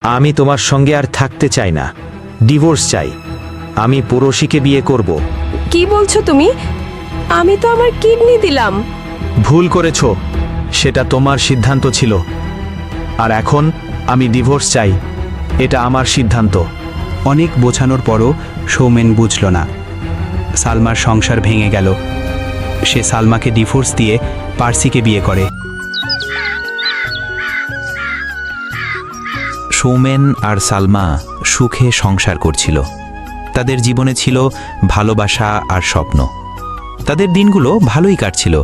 আমি তোমার সঙ্গে আর থাকতে চাই না, ডিভোর্স চাই। আমি পুরোশীকে বিয়ে করব। কি বলছো তুমি? আমি তো আমার কিডনি দিলাম। ভুল করেছো, সেটা তোমার সিদ্ধান্ত ছিল। আর এখন আমি ডিভোর্স চাই, এটা আমার সিদ্ধান্ত। অনেক বোঝানোর পরও সৌমেন বুঝল না। সালমার সংসার ভেঙে গেল। সে সালমাকে ডিভোর্স দিয়ে পার্সিকে বিয়ে করে। সৌমেন আর সালমা সুখে সংসার করছিল। তাদের জীবনে ছিল ভালোবাসা আর স্বপ্ন। তাদের দিনগুলো ভালোই কাটছিল,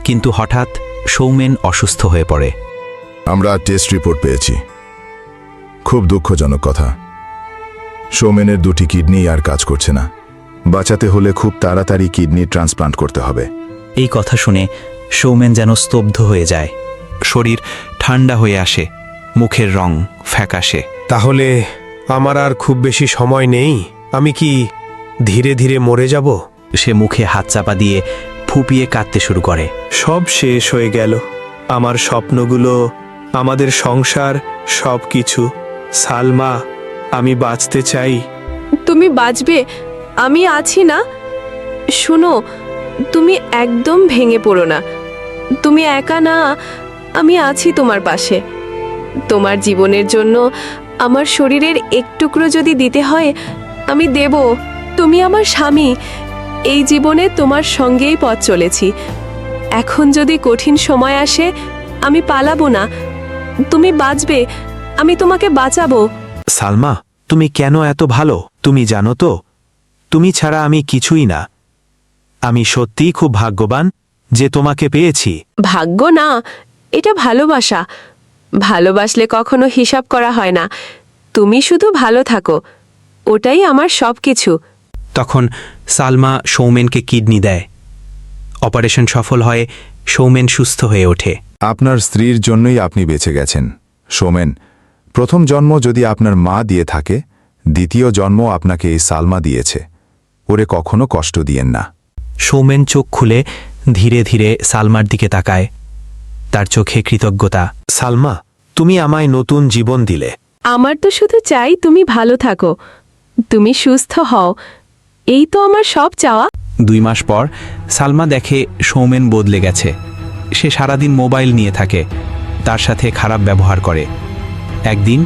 কিন্তু হঠাৎ সৌমেন অসুস্থ হয়ে পড়ে। আমরা টেস্ট রিপোর্ট পেয়েছি। খুব দুঃখজনক কথা, সৌমেনের 2টি কিডনি আর কাজ করছে না। বাঁচাতে হলে খুব তাড়াতাড়ি কিডনি ট্রান্সপ্লান্ট করতে হবে। এই কথা শুনে সৌমেন যেন স্তব্ধ হয়ে যায়। শরীর ঠান্ডা হয়ে আসে, মুখের রং ফ্যাকাশে। তাহলে আমার আর খুব বেশি সময় নেই। আমি কি ধীরে ধীরে মরে যাব? সে মুখে হাত চাপা দিয়ে ফুপিয়ে কাঁদতে শুরু করে। সব শেষ হয়ে গেল, আমার স্বপ্নগুলো, আমাদের সংসার, সব কিছু। সালমা, আমি বাঁচতে চাই। তুমি বাঁচবে, আমি আছি না। শোনো, তুমি একদম ভেঙে পড়ো না। তুমি একা না, আমি আছি তোমার পাশে। তোমার জীবনের জন্য আমার শরীরের এক টুকরো যদি দিতে হয়, আমি দেব। তুমি আমার স্বামী, এই জীবনে তোমার সঙ্গেই পথ চলেছি। এখন যদি কঠিন সময় আসে, আমি পালাবো না। তুমি বাঁচবে, আমি তোমাকে বাঁচাবো। সালমা, তুমি কেন এত ভালো তুমি জানো তো? তুমি ছাড়া আমি কিছুই না। আমি সত্যিই খুব ভাগ্যবান যে তোমাকে পেয়েছি। ভাগ্য না, এটা ভালোবাসা। ভালোবাসলে কখনো হিসাব করা হয় না। তুমি শুধু ভালো থাকো, ওটাই আমার সব কিছু। তখন সালমা সৌমেনকে কিডনি দেয়। অপারেশন সফল হয়, সৌমেন সুস্থ হয়ে ওঠে। আপনার স্ত্রীর জন্যই আপনি বেঁচে গেছেন সৌমেন। প্রথম জন্ম যদি আপনার মা দিয়ে থাকে, দ্বিতীয় জন্ম আপনাকে এই সালমা দিয়েছে। ওরে কখনো কষ্ট দিয়েন না। সৌমেন চোখ খুলে ধীরে ধীরে সালমার দিকে তাকায়। তার চোখে কৃতজ্ঞতা। সালমা, তুমি আমায় নতুন জীবন দিলে। আমার তো শুধু চাই তুমি ভালো থাকো, তুমি সুস্থ হও, এই তো আমার সব চাওয়া। 2 মাস পর সালমা দেখে সৌমেন বদলে গেছে। সে সারাদিন মোবাইল নিয়ে থাকে, তার সাথে খারাপ ব্যবহার করে। একদিন,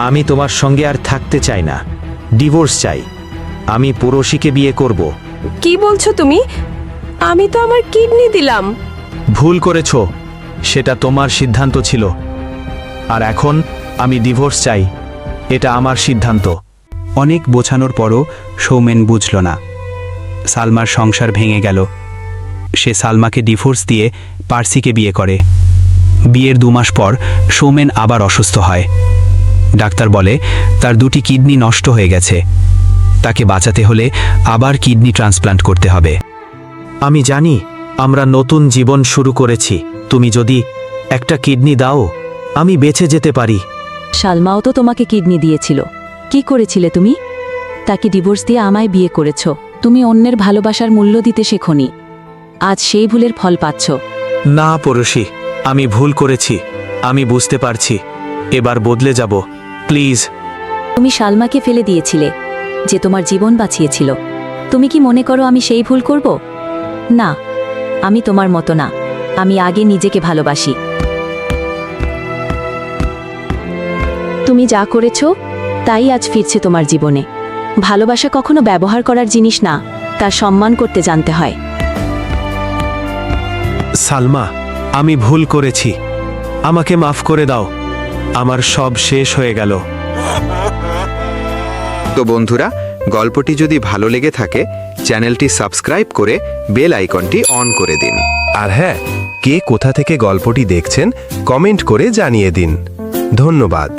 আমি তোমার সঙ্গে আর থাকতে চাই না, ডিভোর্স চাই। আমি পুরোশীকে বিয়ে করব। কি বলছো তুমি? আমি তো আমার কিডনি দিলাম। ভুল করেছো, সেটা তোমার সিদ্ধান্ত ছিল। আর এখন আমি ডিভোর্স চাই, এটা আমার সিদ্ধান্ত। অনেক বোঝানোর পরও সৌমেন বুঝল না। সালমার সংসার ভেঙে গেল। সে সালমাকে ডিভোর্স দিয়ে পার্সিকে বিয়ে করে। বিয়ের 2 মাস পর সৌমেন আবার অসুস্থ হয়। ডাক্তার বলে তার 2টি কিডনি নষ্ট হয়ে গেছে। তাকে বাঁচাতে হলে আবার কিডনি ট্রান্সপ্লান্ট করতে হবে। আমি জানি আমরা নতুন জীবন শুরু করেছি। তুমি যদি একটা কিডনি দাও, আমি বেঁচে যেতে পারি। সালমাও তো তোমাকে কিডনি দিয়েছিল। কি করেছিলে তুমি? তাকে ডিভোর্স দিয়ে আমায় বিয়ে করেছ। তুমি অন্যের ভালোবাসার মূল্য দিতে শেখোনি। আজ সেই ভুলের ফল পাচ্ছ। না পুরোশী, আমি ভুল করেছি। আমি বুঝতে পারছি। এবার বদলে যাব, প্লিজ। তুমি সালমাকে ফেলে দিয়েছিলে, যে তোমার জীবন বাঁচিয়েছিল। তুমি কি মনে করো আমি সেই ভুল করব? না, আমি তোমার মতো না। আমি আগে নিজেকে ভালোবাসি। তুমি যা করেছো তাই আজ ফিরছে তোমার জীবনে। ভালোবাসা কখনো ব্যবহার করার জিনিস না, তার সম্মান করতে জানতে হয়। সালমা, আমি ভুল করেছি, আমাকে মাফ করে দাও। আমার সব শেষ হয়ে গেল। তো বন্ধুরা, গল্পটি যদি ভালো লেগে থাকে, চ্যানেলটি সাবস্ক্রাইব করে বেল আইকনটি অন করে দিন। আর হ্যাঁ, কে কোথা থেকে গল্পটি দেখছেন কমেন্ট করে জানিয়ে দিন। ধন্যবাদ।